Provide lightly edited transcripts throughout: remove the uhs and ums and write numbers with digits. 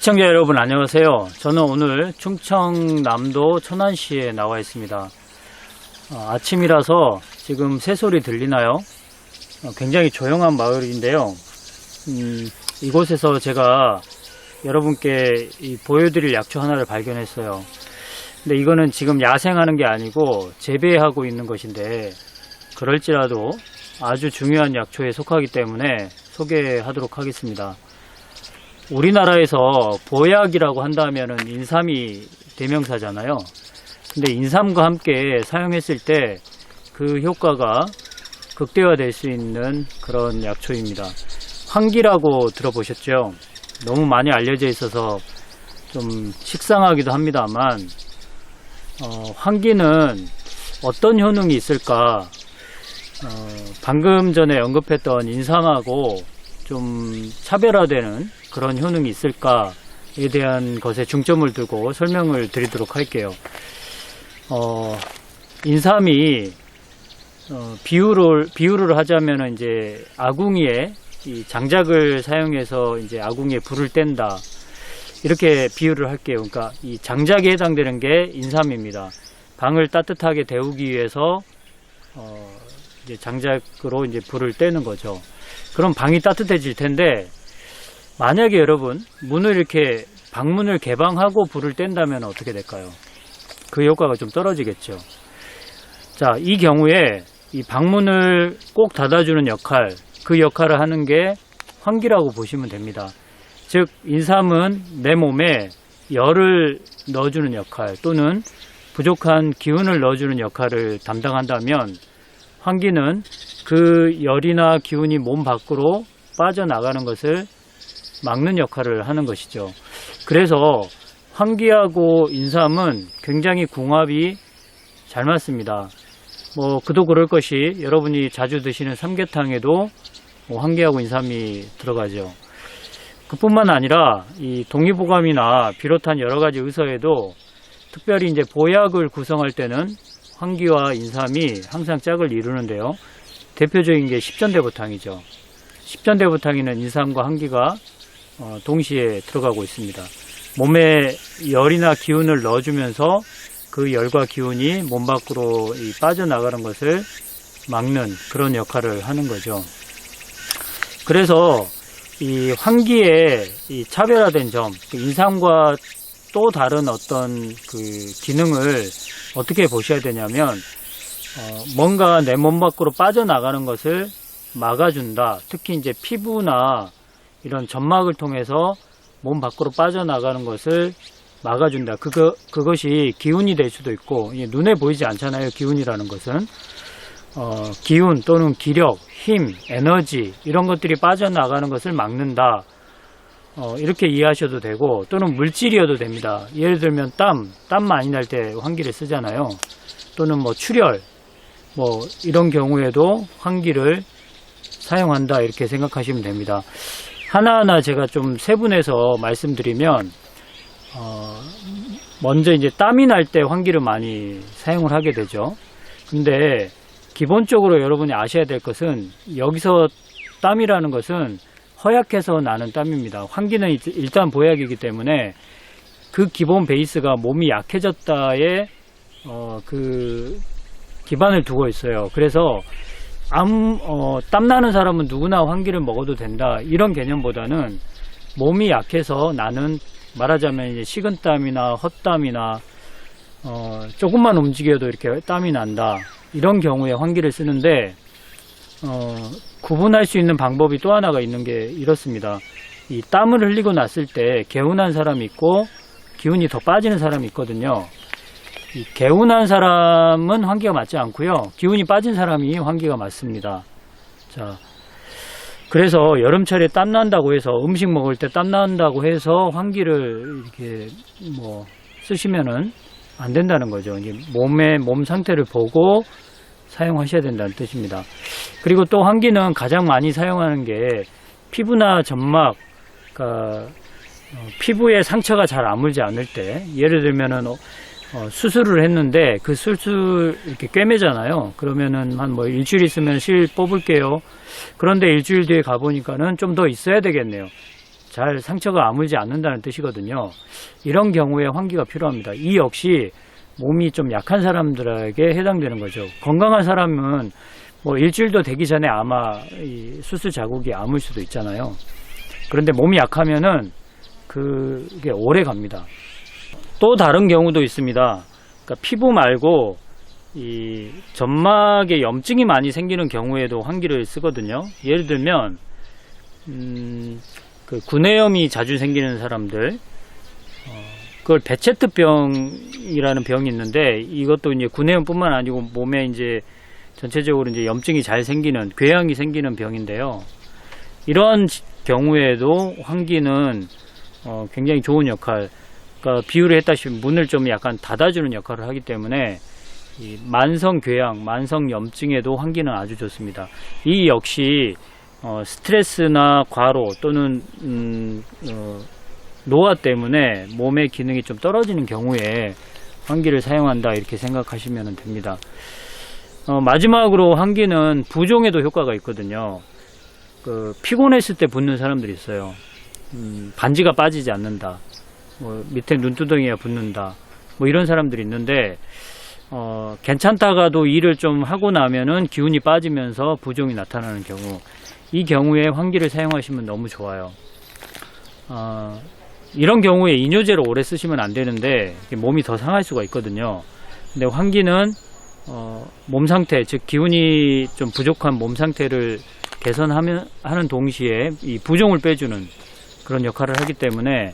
시청자 여러분 안녕하세요. 저는 오늘 충청남도 천안시에 나와 있습니다. 아침이라서 지금 새소리 들리나요? 굉장히 조용한 마을인데요. 이곳에서 제가 여러분께 보여드릴 약초 하나를 발견했어요. 근데 이거는 지금 야생하는 게 아니고 재배하고 있는 것인데, 그럴지라도 아주 중요한 약초에 속하기 때문에 소개하도록 하겠습니다. 우리나라에서 보약이라고 한다면은 인삼이 대명사잖아요. 근데 인삼과 함께 사용했을 때 그 효과가 극대화될 수 있는 그런 약초입니다. 황기라고 들어보셨죠? 너무 많이 알려져 있어서 좀 식상하기도 합니다만, 황기는 어떤 효능이 있을까? 방금 전에 언급했던 인삼하고 좀 차별화되는 그런 효능이 있을까에 대한 것에 중점을 두고 설명을 드리도록 할게요. 인삼이 비유를 하자면은 이제 아궁이에 이 장작을 사용해서 이제 아궁이에 불을 뗀다, 이렇게 비유를 할게요. 그러니까 이 장작에 해당되는 게 인삼입니다. 방을 따뜻하게 데우기 위해서 이제 장작으로 이제 불을 떼는 거죠. 그럼 방이 따뜻해질 텐데, 만약에 여러분 문을 이렇게 방문을 개방하고 불을 뗀다면 어떻게 될까요? 그 효과가 좀 떨어지겠죠. 자, 이 경우에 이 방문을 꼭 닫아주는 역할, 그 역할을 하는 게 환기라고 보시면 됩니다. 즉 인삼은 내 몸에 열을 넣어주는 역할, 또는 부족한 기운을 넣어주는 역할을 담당한다면, 환기는 그 열이나 기운이 몸 밖으로 빠져나가는 것을 막는 역할을 하는 것이죠. 그래서 환기하고 인삼은 굉장히 궁합이 잘 맞습니다. 그도 그럴 것이 여러분이 자주 드시는 삼계탕에도 환기하고 인삼이 들어가죠. 그뿐만 아니라 이 동의보감이나 비롯한 여러 가지 의서에도 특별히 이제 보약을 구성할 때는 환기와 인삼이 항상 짝을 이루는데요. 대표적인 게 십전대보탕이죠. 십전대보탕에는 인삼과 환기가 동시에 들어가고 있습니다. 몸에 열이나 기운을 넣어주면서 그 열과 기운이 몸 밖으로 빠져나가는 것을 막는 그런 역할을 하는 거죠. 그래서 이 환기의 이 차별화된 점, 인삼과 또 다른 어떤 그 기능을 어떻게 보셔야 되냐면, 뭔가 내 몸 밖으로 빠져나가는 것을 막아준다. 특히 이제 피부나 이런 점막을 통해서 몸 밖으로 빠져나가는 것을 막아준다. 그것이 기운이 될 수도 있고, 눈에 보이지 않잖아요. 기운이라는 것은 기운 또는 기력, 힘, 에너지, 이런 것들이 빠져나가는 것을 막는다. 이렇게 이해하셔도 되고, 또는 물질이어도 됩니다. 예를 들면 땀 많이 날 때 환기를 쓰잖아요. 또는 출혈, 이런 경우에도 환기를 사용한다, 이렇게 생각하시면 됩니다. 하나하나 제가 좀 세분해서 말씀드리면, 먼저 이제 땀이 날 때 환기를 많이 사용을 하게 되죠. 근데 기본적으로 여러분이 아셔야 될 것은, 여기서 땀이라는 것은 허약해서 나는 땀입니다. 환기는 일단 보약이기 때문에 그 기본 베이스가 몸이 약해졌다에 그 기반을 두고 있어요. 그래서 땀나는 사람은 누구나 환기를 먹어도 된다, 이런 개념보다는 몸이 약해서 나는, 말하자면 이제 식은땀이나 헛땀이나 조금만 움직여도 이렇게 땀이 난다, 이런 경우에 환기를 쓰는데, 구분할 수 있는 방법이 또 하나가 있는 게 이렇습니다. 이 땀을 흘리고 났을 때 개운한 사람이 있고 기운이 더 빠지는 사람이 있거든요. 이 개운한 사람은 환기가 맞지 않고요, 기운이 빠진 사람이 환기가 맞습니다. 자, 그래서 여름철에 땀 난다고 해서, 음식 먹을 때 땀 난다고 해서 환기를 이렇게 쓰시면은 안 된다는 거죠. 이제 몸 상태를 보고 사용하셔야 된다는 뜻입니다. 그리고 또 환기는 가장 많이 사용하는 게 피부나 점막, 그러니까 피부에 상처가 잘 아물지 않을 때, 예를 들면은 수술을 했는데 그 수술 이렇게 꿰매잖아요. 그러면은 한 일주일 있으면 실 뽑을게요. 그런데 일주일 뒤에 가보니까는 좀 더 있어야 되겠네요. 잘 상처가 아물지 않는다는 뜻이거든요. 이런 경우에 환기가 필요합니다. 이 역시 몸이 좀 약한 사람들에게 해당되는 거죠. 건강한 사람은 뭐 일주일도 되기 전에 아마 이 수술 자국이 아물 수도 있잖아요. 그런데 몸이 약하면은 그게 오래 갑니다. 또 다른 경우도 있습니다. 그러니까 피부 말고 이 점막에 염증이 많이 생기는 경우에도 환기를 쓰거든요. 예를 들면 그 구내염이 자주 생기는 사람들, 그걸 베체트병이라는 병이 있는데, 이것도 이제 구내염뿐만 아니고 몸에 이제 전체적으로 이제 염증이 잘 생기는, 궤양이 생기는 병인데요. 이런 경우에도 환기는 굉장히 좋은 역할, 그러니까 비유를 했다시피 문을 좀 약간 닫아주는 역할을 하기 때문에 이 만성 궤양, 만성 염증에도 환기는 아주 좋습니다. 이 역시 스트레스나 과로 또는 노화 때문에 몸의 기능이 좀 떨어지는 경우에 환기를 사용한다, 이렇게 생각하시면 됩니다. 마지막으로 환기는 부종에도 효과가 있거든요. 피곤했을 때 붓는 사람들이 있어요. 반지가 빠지지 않는다, 뭐 밑에 눈두덩이가 붓는다, 뭐 이런 사람들이 있는데, 괜찮다가도 일을 좀 하고 나면은 기운이 빠지면서 부종이 나타나는 경우, 이 경우에 환기를 사용하시면 너무 좋아요. 이런 경우에 이뇨제를 오래 쓰시면 안 되는데 몸이 더 상할 수가 있거든요. 근데 환기는 몸 상태, 즉 기운이 좀 부족한 몸 상태를 하는 동시에 이 부종을 빼주는 그런 역할을 하기 때문에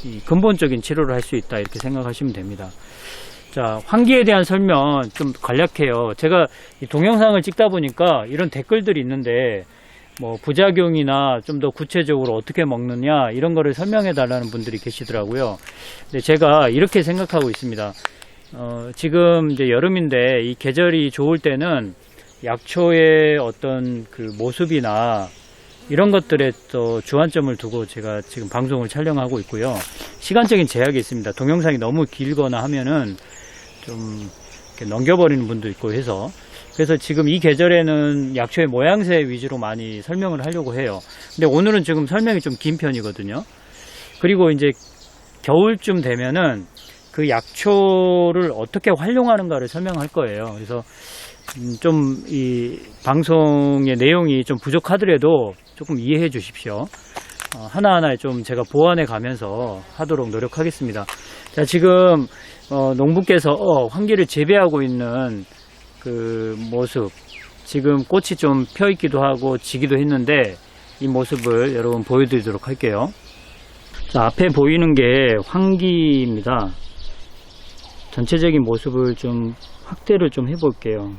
이 근본적인 치료를 할 수 있다, 이렇게 생각하시면 됩니다. 자, 환기에 대한 설명 좀 간략해요. 제가 이 동영상을 찍다 보니까 이런 댓글들이 있는데, 뭐 부작용이나 좀 더 구체적으로 어떻게 먹느냐, 이런 거를 설명해 달라는 분들이 계시더라고요. 근데 제가 이렇게 생각하고 있습니다. 지금 이제 여름인데 이 계절이 좋을 때는 약초의 어떤 그 모습이나 이런 것들에 또 주안점을 두고 제가 지금 방송을 촬영하고 있고요. 시간적인 제약이 있습니다. 동영상이 너무 길거나 하면은 좀 이렇게 넘겨버리는 분도 있고 해서, 그래서 지금 이 계절에는 약초의 모양새 위주로 많이 설명을 하려고 해요. 근데 오늘은 지금 설명이 좀 긴 편이거든요. 그리고 이제 겨울쯤 되면은 그 약초를 어떻게 활용하는가를 설명할 거예요. 그래서 좀 이 방송의 내용이 좀 부족하더라도 조금 이해해 주십시오. 하나하나 좀 제가 보완해 가면서 하도록 노력하겠습니다. 자, 지금 농부께서 환기를 재배하고 있는 그 모습, 지금 꽃이 좀 펴 있기도 하고 지기도 했는데, 이 모습을 여러분 보여드리도록 할게요. 자, 앞에 보이는 게 환기입니다. 전체적인 모습을 좀 확대를 좀 해볼게요.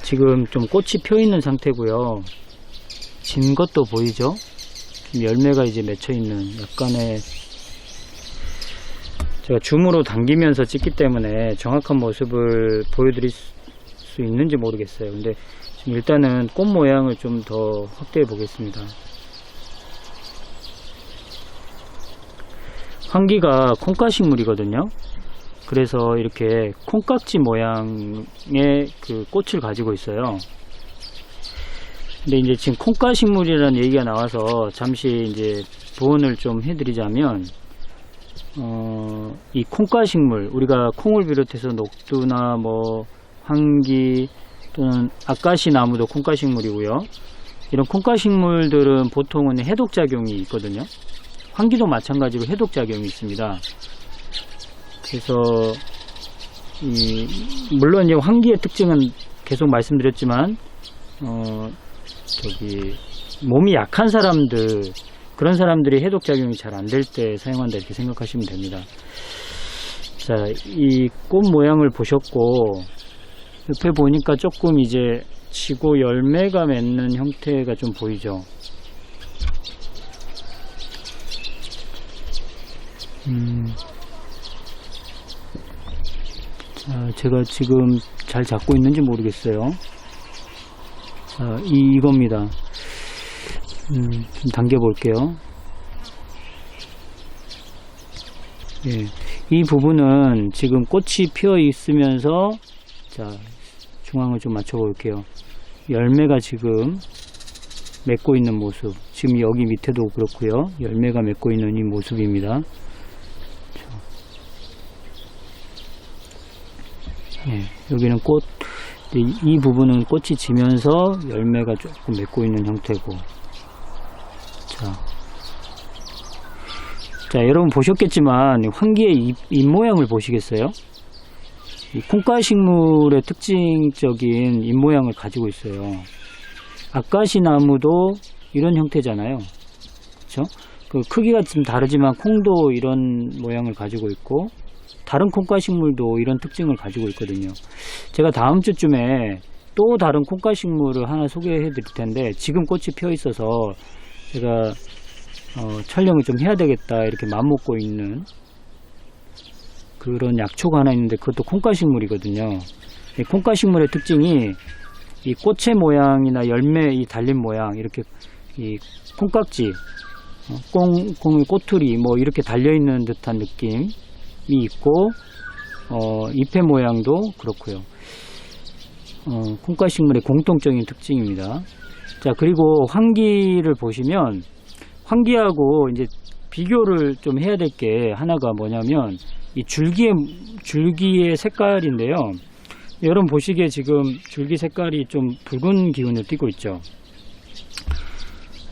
지금 좀 꽃이 펴 있는 상태고요. 진 것도 보이죠? 열매가 이제 맺혀 있는 약간의, 제가 줌으로 당기면서 찍기 때문에 정확한 모습을 보여드릴 수 있는지 모르겠어요. 근데 지금 일단은 꽃 모양을 좀 더 확대해 보겠습니다. 환기가 콩가식물이거든요. 그래서 이렇게 콩깍지 모양의 그 꽃을 가지고 있어요. 근데 이제 지금 콩가식물이라는 얘기가 나와서 잠시 이제 부언을 좀 해드리자면, 이 콩가식물, 우리가 콩을 비롯해서 녹두나 뭐 황기 또는 아까시 나무도 콩가식물이고요. 이런 콩가식물들은 보통은 해독작용이 있거든요. 환기도 마찬가지로 해독작용이 있습니다. 그래서 물론 이 환기의 특징은 계속 말씀드렸지만, 몸이 약한 사람들, 그런 사람들이 해독작용이 잘 안 될 때 사용한다, 이렇게 생각하시면 됩니다. 자, 이 꽃 모양을 보셨고, 옆에 보니까 조금 이제 지고 열매가 맺는 형태가 좀 보이죠. 자, 제가 지금 잘 잡고 있는지 모르겠어요. 자, 이겁니다. 좀 당겨 볼게요. 예, 이 부분은 지금 꽃이 피어 있으면서, 자, 중앙을 좀 맞춰 볼게요. 열매가 지금 맺고 있는 모습, 지금 여기 밑에도 그렇고요, 열매가 맺고 있는 이 모습입니다. 예, 여기는 꽃, 이 부분은 꽃이 지면서 열매가 조금 맺고 있는 형태고. 자, 여러분 보셨겠지만 황기의 잎 모양을 보시겠어요? 이 콩가식물의 특징적인 잎 모양을 가지고 있어요. 아카시 나무도 이런 형태잖아요. 그렇죠? 그 크기가 좀 다르지만 콩도 이런 모양을 가지고 있고 다른 콩가식물도 이런 특징을 가지고 있거든요. 제가 다음 주쯤에 또 다른 콩가식물을 하나 소개해 드릴 텐데 지금 꽃이 펴 있어서 제가 촬영을 좀 해야 되겠다 이렇게 맘먹고 있는 그런 약초가 하나 있는데 그것도 콩가식물이거든요. 이 콩가식물의 특징이 이 꽃의 모양이나 열매 이 달린 모양, 이렇게 이 콩깍지, 콩의 꼬투리 뭐 이렇게 달려 있는 듯한 느낌이 있고, 잎의 모양도 그렇고요. 콩가식물의 공통적인 특징입니다. 자, 그리고 황기를 보시면 황기하고 이제 비교를 좀 해야 될 게 하나가 뭐냐면 이 줄기의 색깔인데요. 여러분 보시기에 지금 줄기 색깔이 좀 붉은 기운을 띠고 있죠.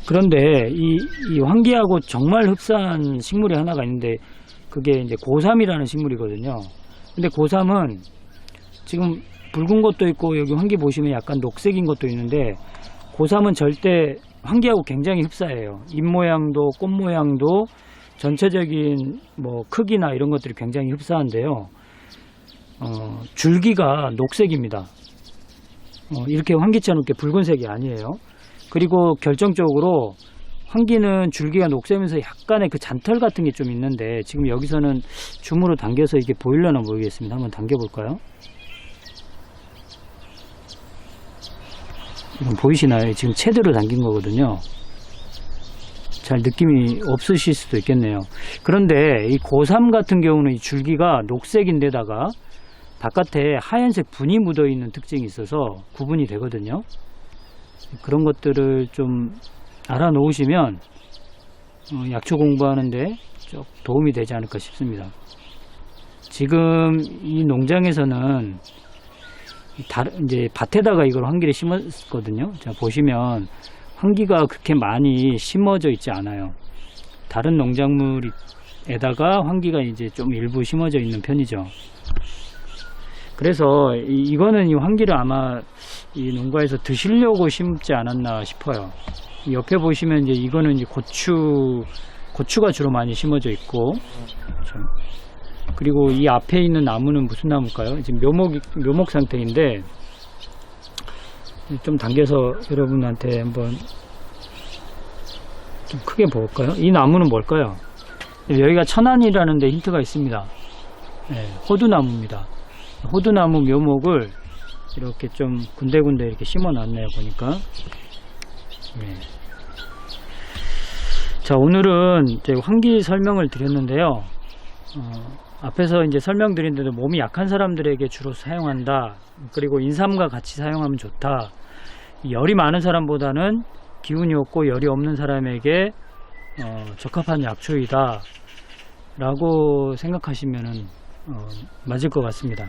그런데 이 황기하고 정말 흡사한 식물이 하나가 있는데 그게 이제 고삼이라는 식물이거든요. 근데 고삼은 지금 붉은 것도 있고 여기 황기 보시면 약간 녹색인 것도 있는데 고삼은 절대 황기하고 굉장히 흡사해요. 잎 모양도 꽃 모양도 전체적인 뭐 크기나 이런 것들이 굉장히 흡사한데요. 줄기가 녹색입니다. 이렇게 황기처럼 이렇게 붉은색이 아니에요. 그리고 결정적으로 황기는 줄기가 녹색이면서 약간의 그 잔털 같은 게 좀 있는데 지금 여기서는 줌으로 당겨서 이게 보이려나 모르겠습니다. 한번 당겨볼까요? 이건 보이시나요? 지금 채대로 당긴 거거든요. 잘 느낌이 없으실 수도 있겠네요. 그런데 이 고삼 같은 경우는 이 줄기가 녹색인데다가 바깥에 하얀색 분이 묻어 있는 특징이 있어서 구분이 되거든요. 그런 것들을 좀 알아 놓으시면 약초 공부하는데 좀 도움이 되지 않을까 싶습니다. 지금 이 농장에서는 이제 밭에다가 이걸 황기를 심었거든요. 자, 보시면 황기가 그렇게 많이 심어져 있지 않아요. 다른 농작물에다가 황기가 이제 좀 일부 심어져 있는 편이죠. 그래서 이거는 이 황기를 아마 이 농가에서 드시려고 심지 않았나 싶어요. 옆에 보시면 이제 이거는 이제 고추가 주로 많이 심어져 있고, 그리고 이 앞에 있는 나무는 무슨 나무일까요? 지금 묘목 상태인데 좀 당겨서 여러분한테 한번 좀 크게 볼까요? 이 나무는 뭘까요? 여기가 천안이라는 데 힌트가 있습니다. 네, 호두나무입니다. 호두나무 묘목을 이렇게 좀 군데군데 이렇게 심어 놨네요, 보니까. 네. 자, 오늘은 이제 황기 설명을 드렸는데요. 앞에서 이제 설명드린 대로 몸이 약한 사람들에게 주로 사용한다. 그리고 인삼과 같이 사용하면 좋다. 열이 많은 사람보다는 기운이 없고 열이 없는 사람에게 적합한 약초이다 라고 생각하시면 맞을 것 같습니다.